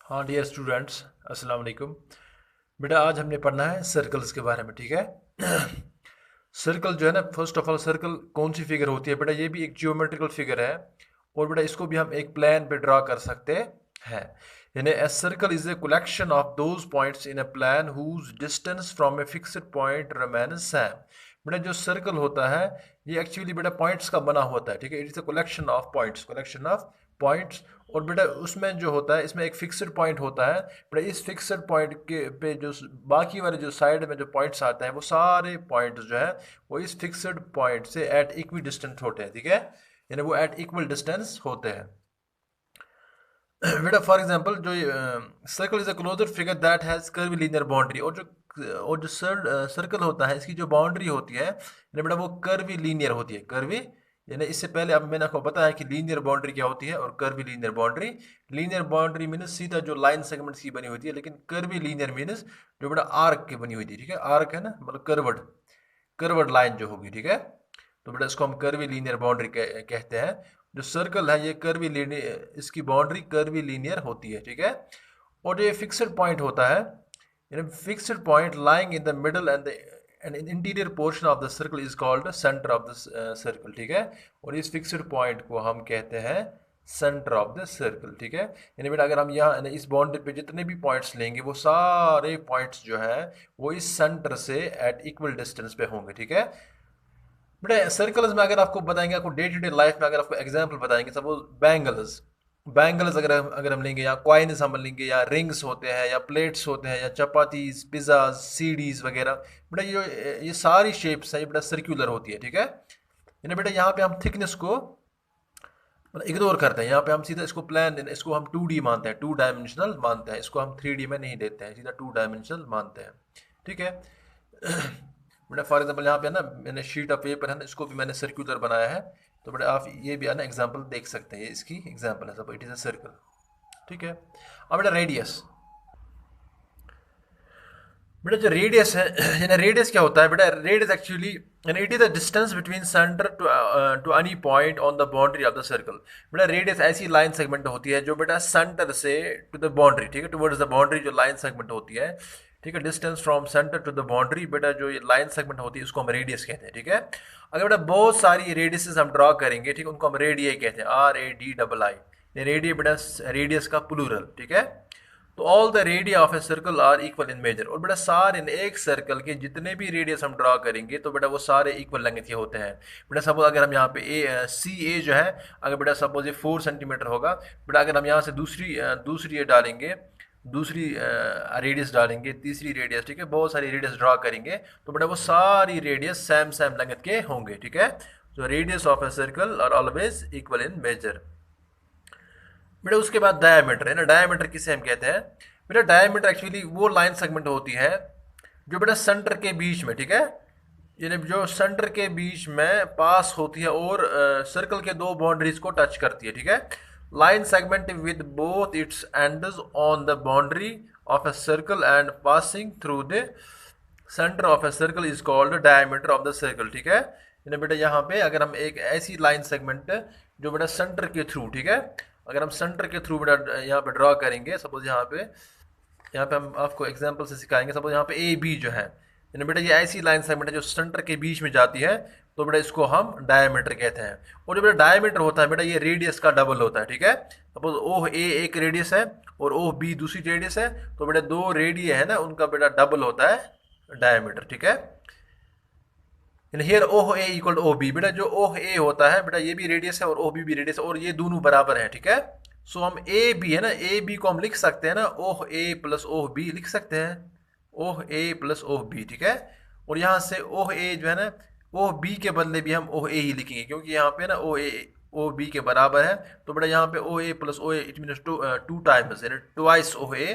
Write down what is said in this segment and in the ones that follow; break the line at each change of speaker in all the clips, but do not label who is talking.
हाँ dear students, अस्सलाम वालेकुम। बेटा आज हमने पढ़ना है सर्कल्स के बारे में, ठीक है। सर्कल जो है ना, फर्स्ट ऑफ ऑल सर्कल कौन सी फिगर होती है बेटा? ये भी एक जियोमेट्रिकल फिगर है और बेटा इसको भी हम एक प्लान पे ड्रा कर सकते हैं। यानी a circle is a collection of those points in a plane whose distance from a fixed point remains same. बेटा जो सर्कल होता है ये एक्चुअली बेटा पॉइंट्स का बना होता है, ठीक है। It is a collection of points. और बेटा उसमें जो होता है, इसमें एक फिक्स्ड पॉइंट होता है। बेटा इस फिक्स्ड पॉइंट के पे जो बाकी वाले जो साइड में जो पॉइंट्स आते हैं वो सारे पॉइंट्स जो है वो इस फिक्स्ड पॉइंट से एट इक्वी डिस्टेंस होते हैं, ठीक है। यानी वो एट इक्वल डिस्टेंस होते हैं। बेटा फॉर एग्जांपल जो circle is a closer figure that has curvilinear boundary. और जो सर्कल होता है इसकी जो बाउंड्री होती है यानी बेटा वो कर्वी लीनियर होती है। कर्वी यानी इससे पहले अब मैंने आपको बताया कि लीनियर बाउंड्री क्या होती है और कर्वी लीनियर बाउंड्री मीनस सीधा जो लाइन सेगमेंट्स की बनी होती है, लेकिन कर्वी लीनियर मीनस जो बेटा आर्क की बनी हुई थी, ठीक है। आर्क है ना, मतलब कर्वड लाइन जो होगी, ठीक है। तो बेटा इसको हम कर्वी लीनियर बाउंड्री कहते हैं। जो सर्कल है ये कर्वी लीनियर, इसकी बाउंड्री कर्वी लीनियर होती है, ठीक है। और जो ये फिक्स्ड पॉइंट होता है, यानी fixed point lying in the middle and interior portion of the circle is called centre of the circle, ठीक है। और इस फिक्स्ड पॉइंट को हम कहते हैं सेंटर ऑफ द सर्कल, ठीक है। यानी बेटा अगर हम यहाँ इस बाउंड्री पे जितने भी पॉइंट्स लेंगे वो सारे पॉइंट्स जो है वो इस सेंटर से एट इक्वल डिस्टेंस पे होंगे, ठीक है। बेटा सर्कल्स में अगर आपको बताएंगे, आपको डे टू डे लाइफ में अगर आपको एग्जांपल बताएंगे, सपोज बैंगल्स अगर हम लेंगे, या कॉइन्स हम लेंगे, या रिंग्स होते हैं, या प्लेट्स होते हैं, या चपातीज, पिज़्ज़ाज, सीडीज वगैरह। बेटा ये सारी शेप्स हैं, ये बेटा सर्कुलर होती है, ठीक है। यानी बेटा यहाँ पे हम थिकनेस को मतलब इग्नोर करते हैं। यहाँ पे हम सीधा इसको इसको हम 2D मानते हैं, 2 डायमेंशनल मानते हैं। इसको हम 3D में नहीं देते हैं, सीधा 2 डायमेंशनल मानते हैं, ठीक है। बेटा फॉर एग्जांपल यहाँ पे है ना, मैंने शीट ऑफ पेपर है ना, इसको भी मैंने सर्कुलर बनाया है। तो बेटा आप ये भी है ना एग्जांपल देख सकते हैं, ये इसकी एग्जांपल है। Suppose it is a circle, ठीक है। अब बेटा बेटा जो रेडियस है यानी रेडियस क्या होता है बेटा? रेडियस एक्चुअली यानी it is the distance between centre to any point on the boundary of the circle. बेटा रेडियस ऐसी लाइन सेगमेंट होती है जो बेटा सेंटर से टू द बाउंड्री, ठीक है, टुवर्ड्स द बाउंड्री जो लाइन सेगमेंट होती है, ठीक है। Distance from centre to the boundary, बेटा जो ये लाइन सेगमेंट होती है उसको हम रेडियस कहते हैं, ठीक है। अगर बेटा बहुत सारी रेडियसेस हम ड्रॉ करेंगे, ठीक है, उनको हम रेडियाई कहते हैं, RADII। रेडियस बेटा रेडियस का प्लूरल, ठीक है। तो all the radii of a circle are equal in measure. और बेटा सारे एक सर्कल के जितने भी रेडियस हम ड्रॉ करेंगे तो बेटा वो सारे इक्वल लेंथ के होते हैं। बेटा सपोज अगर हम यहाँ पे CA जो है, अगर बेटा सपोज ये 4 सेंटीमीटर होगा, बेटा अगर हम यहाँ से दूसरी ये डालेंगे, दूसरी रेडियस डालेंगे, तीसरी रेडियस, ठीक है, बहुत सारी रेडियस ड्रॉ करेंगे तो बेटा वो सारी रेडियस सेम लेंथ के होंगे, ठीक है। तो radius of a circle are always equal in measure. बेटा उसके बाद डायमीटर है ना, डायमीटर किसे हम कहते हैं? बेटा डायमीटर एक्चुअली वो लाइन सेगमेंट होती है जो बेटा सेंटर के बीच में, ठीक है, यानी जो सेंटर के बीच में पास होती है और सर्कल के दो बाउंड्रीज को टच करती है, ठीक है। Line segment with both it's ends on the boundary of a circle and passing through the centre of a circle is called diameter of the circle, ठीक है। यानी बेटा यहाँ पे अगर हम एक ऐसी लाइन सेगमेंट जो बेटा सेंटर के थ्रू, ठीक है, अगर हम सेंटर के थ्रू बेटा यहाँ पे ड्रॉ करेंगे, सपोज यहाँ पे हम आपको एग्जांपल से सिखाएंगे। सपोज यहाँ पे AB जो है, यानी बेटा ये ऐसी लाइन सेगमेंट है जो सेंटर के बीच में जाती है, तो बेटा इसको हम डायमीटर कहते हैं। और जो बेटा डायमीटर होता है बेटा ये रेडियस का डबल होता है, ठीक है। सपोज OA एक रेडियस है और OB दूसरी रेडियस है, तो बेटा दो रेडियस है ना, उनका बेटा डबल होता है डायमीटर, ठीक है। Here OA equal to OB। बेटा जो OA होता है बेटा ये भी रेडियस है और OB भी रेडियस है और ये दोनों बराबर है, ठीक है। सो हम AB है ना, AB को हम लिख सकते हैं ना OA प्लस OB लिख सकते हैं, OA प्लस OB, ठीक है। और यहाँ से OA जो है ना, OB के बदले भी हम OA ही लिखेंगे क्योंकि यहाँ पे ना OA OB के बराबर है। तो बेटा यहाँ पे OA plus OA it mean two times यानी ट्वाइस OA।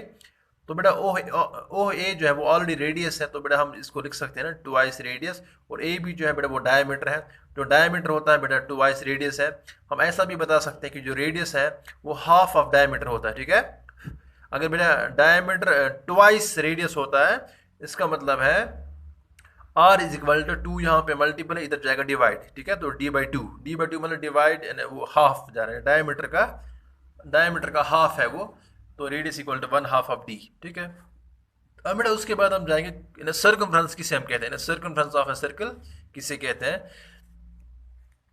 तो बेटा OA जो है वो ऑलरेडी रेडियस है, तो बेटा हम इसको लिख सकते हैं ना ट्वाइस रेडियस। और AB जो है बेटा वो डायमीटर है, जो डायमीटर होता है बेटा ट्वाइस रेडियस है। हम ऐसा भी बता सकते हैं कि जो रेडियस है वो हाफ ऑफ डायमीटर होता है, ठीक है। अगर बेटा डायमीटर ट्वाइस रेडियस होता है, इसका मतलब है R इज इक्वल टू 2, यहाँ पे मल्टीपल है, इधर जाएगा डिवाइड, ठीक है। तो D/2 मतलब डिवाइड, वो हाफ जा रहा है, डायमीटर का हाफ है वो, तो radius equal to 1/2 of D, ठीक है। अब बेटा उसके बाद हम जाएंगे सर्कमफ्रेंस किसे हम कहते हैं, सर्कमफ्रेंस ऑफ ए सर्कल किसे कहते हैं।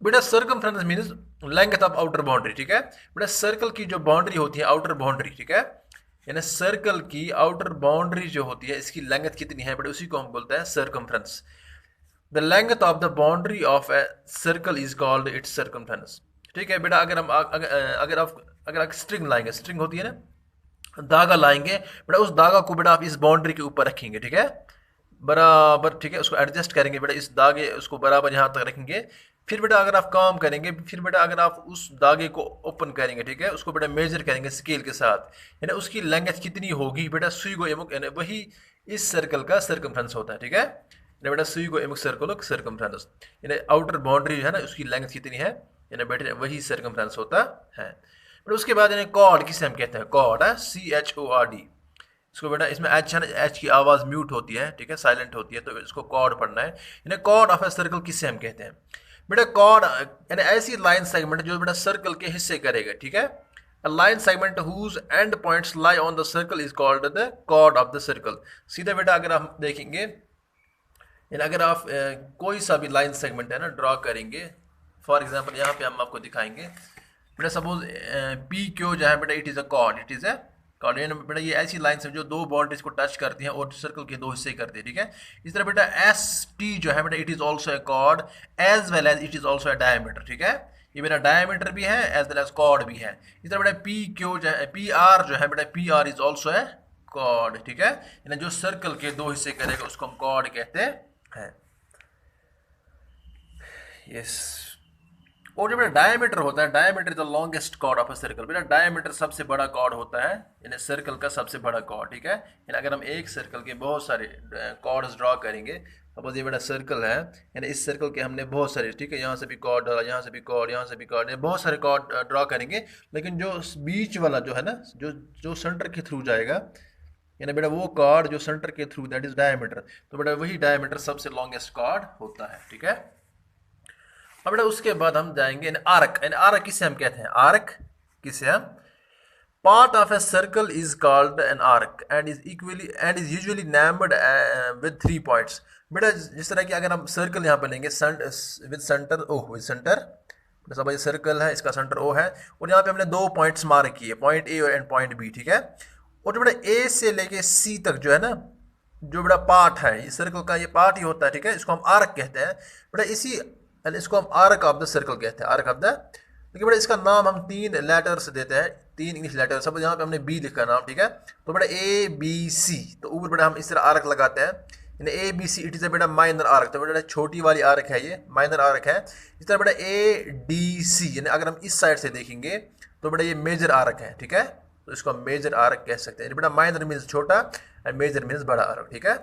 बेटा circumference means length of outer boundary, ठीक है। बेटा सर्कल की जो बाउंड्री होती है आउटर बाउंड्री, ठीक है, यानी सर्कल की आउटर बाउंड्री जो होती है इसकी लेंथ कितनी है बेटा, उसी को हम बोलते हैं circumference. The length of the boundary of a circle is called its circumference, ठीक है बेटा। अगर आप स्ट्रिंग लाएंगे, स्ट्रिंग होती है ना, धागा लाएंगे बेटा, उस धागा को बेटा आप इस बाउंड्री के ऊपर रखेंगे, ठीक है, बराबर, ठीक है, उसको एडजस्ट करेंगे बेटा, इस धागे उसको बराबर यहाँ तक रखेंगे। फिर बेटा अगर आप काम करेंगे, फिर बेटा अगर आप उस धागे को ओपन करेंगे, ठीक है, उसको बेटा मेजर करेंगे स्केल के साथ, यानी उसकी लेंथ कितनी होगी बेटा, सुई गो एमुक, यानी वही इस सर्कल का सर्कमफ्रेंस होता है, ठीक है। यानी बेटा सुई गो एमुक सर्कल सर्कमफ्रेंस, यानी आउटर बाउंड्री है ना उसकी लेंथ कितनी है, यानी बेटा वही सर्कमफ्रेंस होता है। फिर उसके बाद यानी कॉर्ड किसे हम कहते हैं, कॉर्ड है CHORD। इसको बेटा इसमें एच है ना, एच की आवाज़ म्यूट होती है, ठीक है, साइलेंट होती है, तो इसको कॉर्ड पढ़ना है। यानी कॉर्ड ऑफ ए सर्कल किसे हम कहते हैं बेटा, कॉर्ड यानी ऐसी लाइन सेगमेंट जो बेटा सर्कल के हिस्से करेगा, ठीक है। A line segment whose end points lie on the circle is called the chord of the circle। सीधा बेटा अगर हम देखेंगे, यानी अगर आप कोई सा भी लाइन सेगमेंट है ना ड्रॉ करेंगे, फॉर एग्जांपल यहाँ पे हम आपको दिखाएंगे बेटा, सपोज PQ जो है बेटा it is a cord, it is a cord, यानी बेटा ये ऐसी लाइन है जो दो बाउंड्रीज को टच करती हैं और सर्कल के दो हिस्से करती है, ठीक है। इस तरह बेटा ST जो है बेटा it is also a chord as well as it is also a diameter, ठीक है, ये मेरा डायमीटर भी है एज वेल एज कॉर्ड भी है। इस तरह बेटा PQ जो है PR जो है बेटा PR is also a chord, ठीक है, यानी जो सर्कल के दो हिस्से करेगा उसको हम कॉर्ड कहते हैं। यस, और जो बेटा डायमीटर होता है, diameter is the longest chord of a circle. बेटा डायमीटर सबसे बड़ा कॉर्ड होता है, यानी सर्कल का सबसे बड़ा कॉर्ड, ठीक है। यानी अगर हम एक सर्कल के बहुत सारे कॉर्ड्स ड्रॉ करेंगे, सपोज ये बेटा सर्कल है, यानी इस सर्कल के हमने बहुत सारे, ठीक है, यहाँ से भी कॉर्ड डाला, यहाँ से भी कॉर्ड, यहाँ से भी कॉर्ड, बहुत सारे कॉर्ड ड्रॉ करेंगे, लेकिन जो बीच वाला जो है ना, जो सेंटर के थ्रू जाएगा, यानी बेटा वो कॉर्ड जो सेंटर के थ्रू, दैट इज डायमीटर, तो बेटा वही डायमीटर सबसे लॉन्गेस्ट कॉर्ड होता है, ठीक है। अब बेटा उसके बाद हम जाएंगे आर्क, यानी आर्क किसे हम कहते हैं, आर्क किसे हम, part of a circle is called an arc and is usually named with 3 points. बेटा जिस तरह की अगर हम सर्कल यहाँ पर लेंगे with centre O, with centre, सब ये सर्कल है, इसका सेंटर O है, और यहाँ पे हमने 2 पॉइंट्स मार्क किए, पॉइंट A और एंड पॉइंट B, ठीक है। और जो बेटा A से लेके C तक जो है ना, जो बेटा पार्ट है इस सर्कल का, ये पार्ट ही होता है, ठीक है, इसको हम आर्क कहते हैं बेटा। इसको हम आर्क ऑफ द सर्कल कहते हैं, आर्क ऑफ द, लेकिन बेटा इसका नाम हम 3 लेटर्स देते हैं, 3 इंग्लिश लेटर, सब यहाँ पे हमने B लिखा नाम, ठीक है। तो बेटा ABC, तो ऊपर बेटा हम इस तरह आर्क लगाते हैं, यानी ABC इट इज़ बेटा माइनर आर्क, तो बेटा छोटी वाली आर्क है, ये माइनर आर्क है। इस तरह बेटा ADC, यानी अगर हम इस साइड से देखेंगे तो बेटा ये मेजर आर्क है, ठीक है, तो इसको हम मेजर आर्क कह सकते हैं। बेटा माइनर मीन्स छोटा एंड मेजर मीन्स बड़ा आर्क, ठीक है।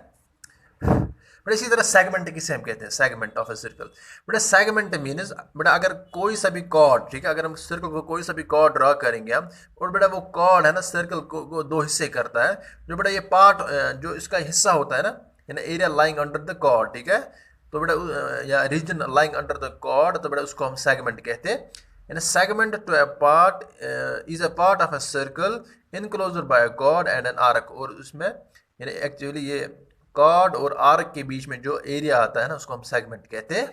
बेटा इसी तरह सेगमेंट किसे हम कहते हैं, सेगमेंट ऑफ ए सर्कल। बेटा सेगमेंट मीन्स बेटा अगर कोई सा भी कॉर्ड, ठीक है, अगर हम सर्कल को कोई सा भी कॉर्ड ड्रॉ करेंगे हम, और बेटा वो कॉर्ड है ना सर्कल को 2 हिस्से करता है, जो बेटा ये पार्ट जो इसका हिस्सा होता है ना, यानी area lying under the chord, ठीक है, तो बेटा या region lying under the chord, तो बेटा उसको हम सेगमेंट कहते हैं। यानी segment to a part is a part of a circle enclosed by a chord and an arc, और उसमें यानी एक्चुअली ये कॉर्ड और आर्क के बीच में जो एरिया आता है ना उसको हम सेगमेंट कहते हैं।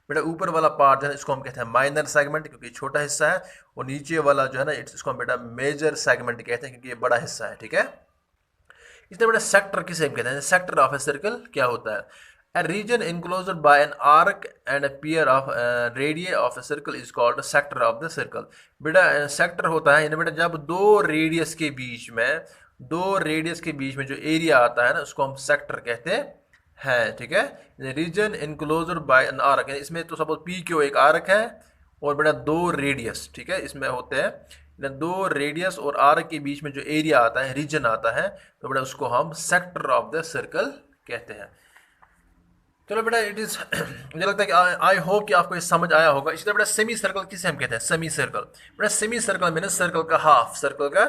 बेटा ऊपर वाला पार्ट जो है इसको हम कहते हैं माइनर सेगमेंट क्योंकि छोटा हिस्सा है, और नीचे वाला जो है ना इसको हम बेटा मेजर सेगमेंट कहते हैं क्योंकि ये बड़ा हिस्सा है, ठीक है। इस तरह बेटा सेक्टर किसे हम कहते हैं, सेक्टर ऑफ ए सर्कल क्या होता है, a region enclosed by an arc and a pair of radii of a circle is called sector of the circle। बेटा सेक्टर होता है यानी बेटा जब दो रेडियस के बीच में जो एरिया आता है ना उसको हम सेक्टर कहते हैं, ठीक है। Region enclosed by an arc, इसमें तो सपोज PQ एक आर्क है और बेटा 2 रेडियस, ठीक है, इसमें होते हैं 2 रेडियस और आर्क के बीच में जो एरिया आता है, रीजन आता है, तो बेटा उसको हम सेक्टर ऑफ द सर्कल कहते हैं। चलो बेटा इट इज मुझे लगता है कि आई होप कि आपको ये समझ आया होगा। इसी तरह बेटा सेमी सर्कल किसे हम कहते हैं, सेमी सर्कल। बेटा सेमी सर्कल मीन सर्कल का हाफ, सर्कल का,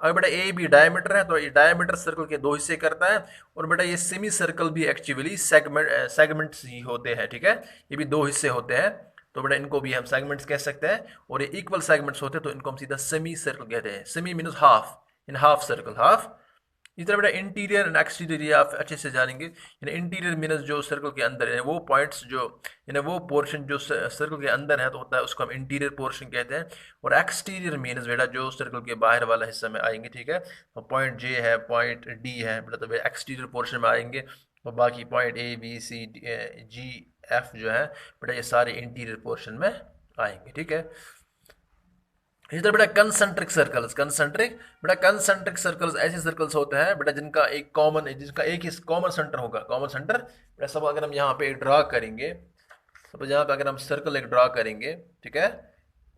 अगर बेटा AB डायमीटर है तो ये डायमीटर सर्कल के 2 हिस्से करता है, और बेटा ये सेमी सर्कल भी एक्चुअली सेगमेंट्स ही होते हैं, ठीक है, ये भी 2 हिस्से होते हैं, तो बेटा इनको भी हम सेगमेंट्स कह सकते हैं, और ये इक्वल सेगमेंट्स होते हैं तो इनको हम सीधा सेमी सर्कल कहते हैं। Semi means half, in half circle half. इस तरह बेटा इंटीरियर एंड एक्सटीरियर ये आप अच्छे से जानेंगे। यानी इंटीरियर मीनस जो सर्कल के अंदर है, वो पॉइंट्स जो यानी वो पोर्शन जो सर्कल के अंदर है तो होता है उसको हम इंटीरियर पोर्शन कहते हैं। और एक्सटीरियर मीनस बेटा जो सर्कल के बाहर वाला हिस्सा में आएंगे, ठीक है। तो पॉइंट जे है, पॉइंट डी है, मतलब एक्सटीरियर पोर्शन में आएंगे। और बाकी point A B C G F जो है बेटा ये सारे इंटीरियर पोर्शन में आएंगे, ठीक है। इसी तरह बेटा कंसेंट्रिक सर्कल्स, कंसेंट्रिक बेटा कंसेंट्रिक सर्कल्स ऐसे सर्कल्स होते हैं बेटा जिनका एक ही कॉमन सेंटर होगा। कॉमन सेंटर बेटा सब अगर हम यहाँ पे ड्रा करेंगे, सपोज यहाँ पे अगर हम सर्कल एक ड्रा करेंगे, ठीक है,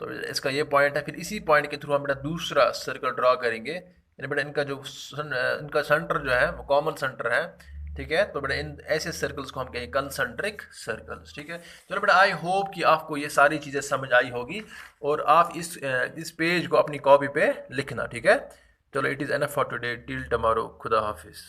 तो इसका ये पॉइंट है, फिर इसी पॉइंट के थ्रू हम बेटा दूसरा सर्कल ड्रा करेंगे, यानी बेटा इनका सेंटर जो है वो कॉमन सेंटर है, ठीक है। तो बेटा इन ऐसे सर्कल्स को हम कहेंगे कंसेंट्रिक सर्कल्स, ठीक है। चलो बेटा आई होप कि आपको ये सारी चीज़ें समझ आई होगी और आप इस पेज को अपनी कॉपी पे लिखना, ठीक है। चलो it is enough for today, till tomorrow, खुदा हाफिज़।